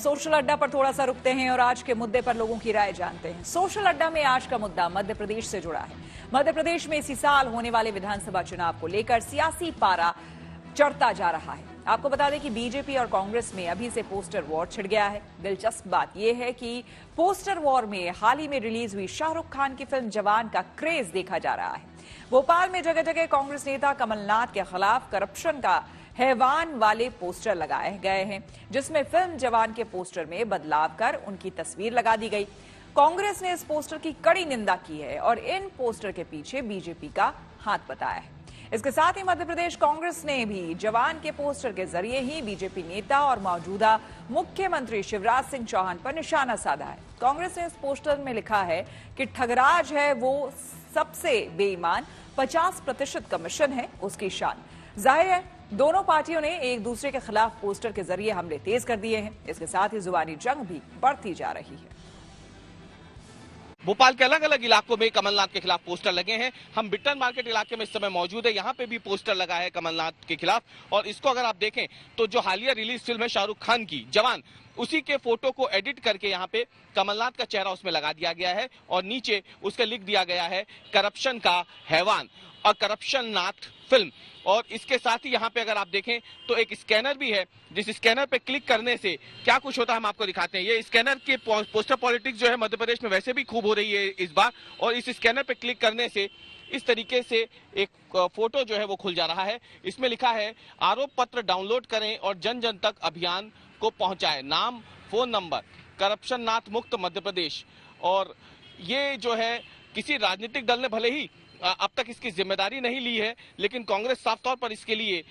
Social अड्डा पर थोड़ा सा रुकते हैं और आज के मुद्दे पर लोगों की राय जानते हैं। सोशल अड्डा में आज का मुद्दा मध्य प्रदेश से जुड़ा है। मध्य प्रदेश में इसी साल होने वाले विधानसभा चुनाव को लेकर सियासी पारा चढ़ता जा रहा है। आपको बता दें कि बीजेपी और कांग्रेस में अभी से पोस्टर वॉर छिड़ गया है। दिलचस्प बात यह है कि पोस्टर वॉर में हाल ही में रिलीज हुई शाहरुख खान की फिल्म जवान का क्रेज देखा जा रहा है। भोपाल में जगह जगह कांग्रेस नेता कमलनाथ के खिलाफ करप्शन का हैवान वाले पोस्टर लगाए गए हैं, जिसमें फिल्म जवान के पोस्टर में बदलाव कर उनकी तस्वीर लगा दी गई। कांग्रेस ने इस पोस्टर की कड़ी निंदा की है और इन पोस्टर के पीछे बीजेपी का हाथ बताया है। इसके साथ ही मध्य प्रदेश कांग्रेस ने भी जवान के पोस्टर के जरिए ही बीजेपी नेता और मौजूदा मुख्यमंत्री शिवराज सिंह चौहान पर निशाना साधा है। कांग्रेस ने इस पोस्टर में लिखा है कि ठगराज है वो सबसे बेईमान, 50% कमीशन है उसकी शान। जाहिर है दोनों पार्टियों ने एक दूसरे के खिलाफ पोस्टर के जरिए हमले तेज कर दिए हैं। इसके साथ ही जुबानी जंग भी बढ़ती जा रही है। भोपाल के अलग अलग इलाकों में कमलनाथ के खिलाफ पोस्टर लगे हैं। हम बिट्टन मार्केट इलाके में इस समय मौजूद है। यहाँ पे भी पोस्टर लगा है कमलनाथ के खिलाफ। और इसको अगर आप देखें तो जो हालिया रिलीज फिल्म है शाहरुख खान की जवान, उसी के फोटो को एडिट करके यहाँ पे कमलनाथ का चेहरा उसमें लगा दिया गया है और नीचे उसके लिख दिया गया है करप्शन का हैवान और करप्शन नाथ फिल्म। और इसके साथ ही यहाँ पे अगर आप देखें तो एक स्कैनर भी है, जिस स्कैनर पे क्लिक करने से क्या कुछ होता है हम आपको दिखाते हैं। ये स्कैनर के पोस्टर पॉलिटिक्स जो है मध्य प्रदेश में वैसे भी खूब हो रही है इस बार, और इस स्कैनर पे क्लिक करने से इस तरीके से एक फोटो जो है वो खुल जा रहा है। इसमें लिखा है आरोप पत्र डाउनलोड करें और जन जन तक अभियान को पहुंचाएं, नाम फोन नंबर, करप्शन नाथ मुक्त मध्य प्रदेश। और ये जो है किसी राजनीतिक दल ने भले ही अब तक इसकी जिम्मेदारी नहीं ली है, लेकिन कांग्रेस साफ तौर पर इसके लिए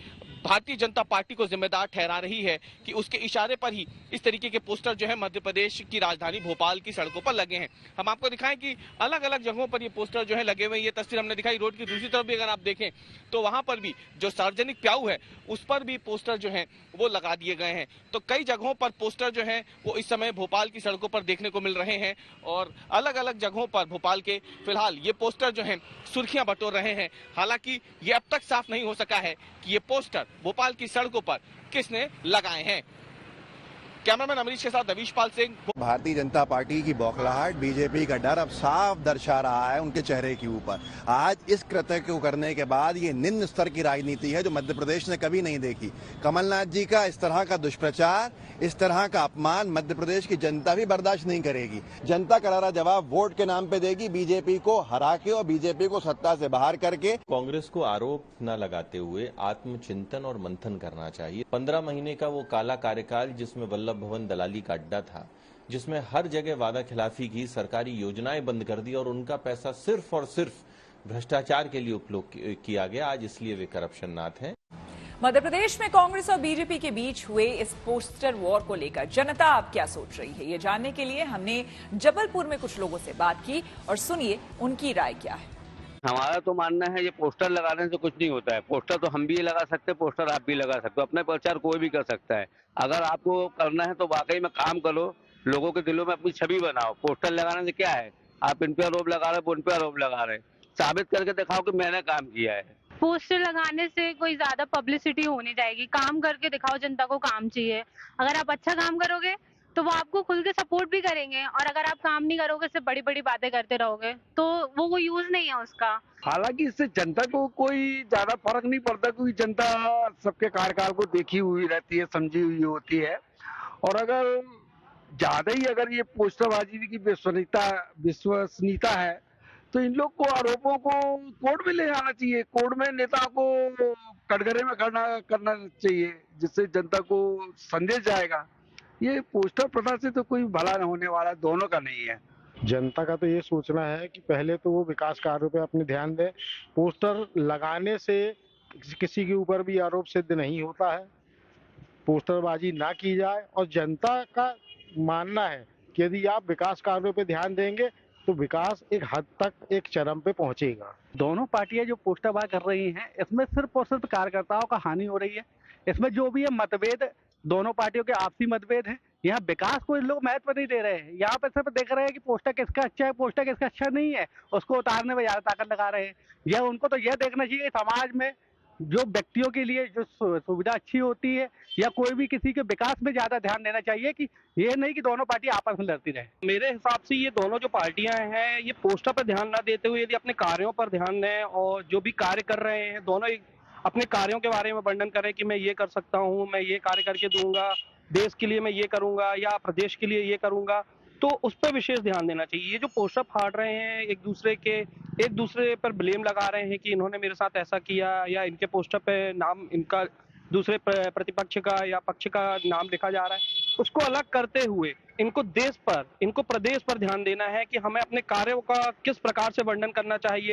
भारतीय जनता पार्टी को जिम्मेदार ठहरा रही है कि उसके इशारे पर ही इस तरीके के पोस्टर जो है मध्य प्रदेश की राजधानी भोपाल की सड़कों पर लगे हैं। हम आपको दिखाएं कि अलग अलग जगहों पर ये पोस्टर जो है लगे हुए हैं। ये तस्वीर हमने दिखाई रोड की दूसरी तरफ भी अगर आप देखें तो वहां पर भी जो सार्वजनिक प्याऊ है उस पर भी पोस्टर जो है वो लगा दिए गए हैं। तो कई जगहों पर पोस्टर जो है वो इस समय भोपाल की सड़कों पर देखने को मिल रहे हैं और अलग अलग जगहों पर भोपाल के फिलहाल ये पोस्टर जो है सुर्खियां बटोर रहे हैं। हालांकि ये अब तक साफ नहीं हो सका है कि ये पोस्टर भोपाल की सड़कों पर किसने लगाए हैं। कैमरामैन अमरीश के साथ रवीश पाल सिंह। भारतीय जनता पार्टी की बौखलाहट, बीजेपी का डर अब साफ दर्शा रहा है उनके चेहरे के ऊपर। आज इस कृत्य को करने के बाद ये निम्न स्तर की राजनीति है जो मध्य प्रदेश ने कभी नहीं देखी। कमलनाथ जी का इस तरह का दुष्प्रचार, इस तरह का अपमान मध्य प्रदेश की जनता भी बर्दाश्त नहीं करेगी। जनता करारा जवाब वोट के नाम पे देगी, बीजेपी को हरा के और बीजेपी को सत्ता से बाहर करके। कांग्रेस को आरोप न लगाते हुए आत्मचिंतन और मंथन करना चाहिए। 15 महीने का वो काला कार्यकाल जिसमें वल्लभ भवन दलाली का अड्डा था, जिसमें हर जगह वादा खिलाफी की, सरकारी योजनाएं बंद कर दी और उनका पैसा सिर्फ और सिर्फ भ्रष्टाचार के लिए उपयोग किया गया, आज इसलिए वे करप्शन नाथ हैं। मध्य प्रदेश में कांग्रेस और बीजेपी के बीच हुए इस पोस्टर वॉर को लेकर जनता अब क्या सोच रही है, ये जानने के लिए हमने जबलपुर में कुछ लोगों से बात की और सुनिए उनकी राय क्या है। हमारा तो मानना है ये पोस्टर लगाने से कुछ नहीं होता है। पोस्टर तो हम भी लगा सकते हैं, पोस्टर आप भी लगा सकते हो, अपने प्रचार कोई भी कर सकता है। अगर आपको करना है तो वाकई में काम करो, लोगों के दिलों में अपनी छवि बनाओ। पोस्टर लगाने से क्या है, आप इन पे आरोप लगा रहे, उन पे आरोप लगा रहे, साबित करके दिखाओ कि मैंने काम किया है। पोस्टर लगाने से कोई ज्यादा पब्लिसिटी होनी जाएगी, काम करके दिखाओ, जनता को काम चाहिए। अगर आप अच्छा काम करोगे तो वो आपको खुल के सपोर्ट भी करेंगे, और अगर आप काम नहीं करोगे, सिर्फ बड़ी बड़ी बातें करते रहोगे तो वो कोई यूज नहीं है उसका। हालांकि इससे जनता को कोई ज्यादा फर्क नहीं पड़ता, क्योंकि जनता सबके कार्यकाल को देखी हुई रहती है, समझी हुई होती है। और अगर ज्यादा ही अगर ये पोस्टरबाजी की विश्वसनीयता है तो इन लोग को आरोपों को कोर्ट में ले जाना चाहिए। कोर्ट में नेता को कटघरे में करना चाहिए, जिससे जनता को संदेश जाएगा। ये पोस्टर प्रथा से तो कोई भला न होने वाला दोनों का नहीं है। जनता का तो ये सोचना है कि पहले तो वो विकास कार्यों पे अपने ध्यान दें। पोस्टर लगाने से किसी के ऊपर भी आरोप सिद्ध नहीं होता है। पोस्टरबाजी ना की जाए और जनता का मानना है कि यदि आप विकास कार्यों पे ध्यान देंगे तो विकास एक हद तक एक चरम पे पहुंचेगा। दोनों पार्टियां जो पोस्टरबाजी कर रही हैं, इसमें सिर्फ और सिर्फ कार्यकर्ताओं का हानि हो रही है। इसमें जो भी है मतभेद, दोनों पार्टियों के आपसी मतभेद है। यहाँ विकास को इन लोग महत्व नहीं दे रहे हैं। यहाँ पे सिर्फ देख रहे हैं कि पोस्टर किसका अच्छा है, पोस्टर किसका अच्छा नहीं है, उसको उतारने में ज्यादा ताकत लगा रहे हैं। यह उनको तो यह देखना चाहिए कि समाज में जो व्यक्तियों के लिए जो सुविधा अच्छी होती है या कोई भी किसी के विकास में ज्यादा ध्यान देना चाहिए, कि ये नहीं कि दोनों पार्टी आपस में लड़ती रहे। मेरे हिसाब से ये दोनों जो पार्टियां हैं ये पोस्टर पर ध्यान ना देते हुए यदि अपने कार्यों पर ध्यान दें और जो भी कार्य कर रहे हैं दोनों अपने कार्यों के बारे में वर्णन करें कि मैं ये कर सकता हूँ, मैं ये कार्य करके दूंगा, देश के लिए मैं ये करूंगा या प्रदेश के लिए ये करूंगा, तो उस पर विशेष ध्यान देना चाहिए। ये जो पोस्टर फाड़ रहे हैं एक दूसरे पर ब्लेम लगा रहे हैं कि इन्होंने मेरे साथ ऐसा किया या इनके पोस्टर पे नाम इनका दूसरे प्रतिपक्ष का या पक्ष का नाम लिखा जा रहा है, उसको अलग करते हुए इनको देश पर, इनको प्रदेश पर ध्यान देना है कि हमें अपने कार्यों का किस प्रकार से वर्णन करना चाहिए।